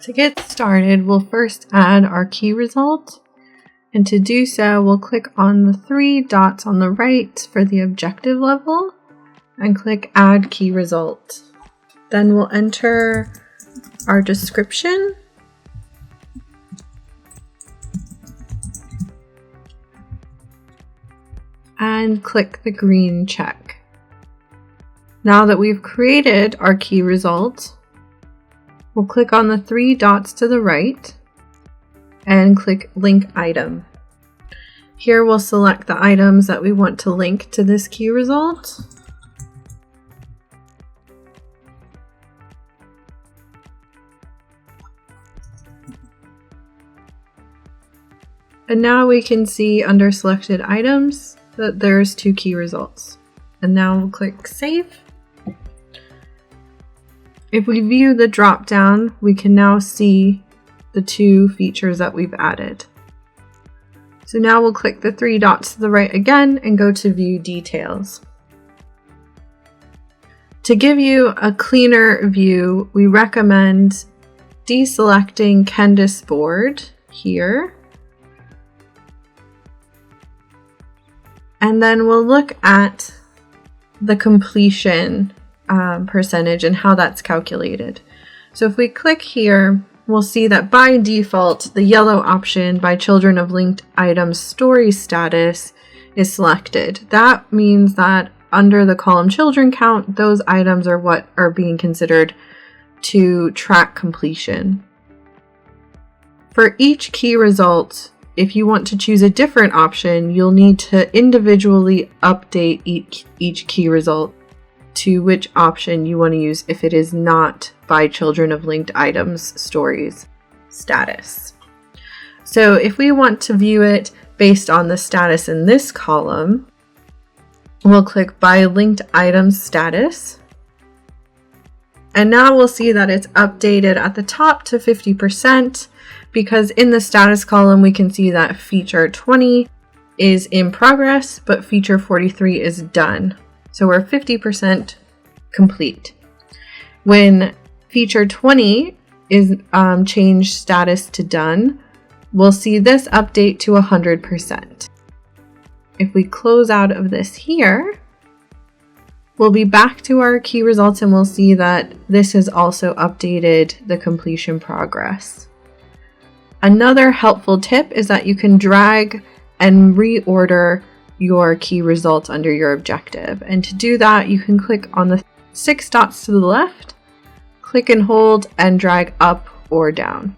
To get started, we'll first add our key result. And to do so, we'll click on the 3 dots on the right for the objective level and click Add Key Result. Then we'll enter our description and click the green check. Now that we've created our key result, we'll click on the 3 dots to the right and click Link Item. Here we'll select the items that we want to link to this key result. And now we can see under selected items that there's 2 key results. And now we'll click Save. If we view the drop down, we can now see the 2 features that we've added. So now we'll click the 3 dots to the right again and go to View Details. To give you a cleaner view, we recommend deselecting Kendis board here. And then we'll look at the completion percentage and how that's calculated. So if we click here, we'll see that by default, the yellow option by Children of Linked Items Story Status is selected. That means that under the column Children Count, those items are what are being considered to track completion. For each key result, if you want to choose a different option, you'll need to individually update each key result to which option you want to use if it is not by Children of Linked Items Stories status. So if we want to view it based on the status in this column, we'll click by Linked Items Status. And now we'll see that it's updated at the top to 50%, because in the status column we can see that feature 20 is in progress, but feature 43 is done. So we're 50% complete. When feature 20 is changed status to done, we'll see this update to 100%. If we close out of this here, we'll be back to our key results and we'll see that this has also updated the completion progress. Another helpful tip is that you can drag and reorder your key results under your objective. And to do that, you can click on the 6 dots to the left, click and hold, and drag up or down.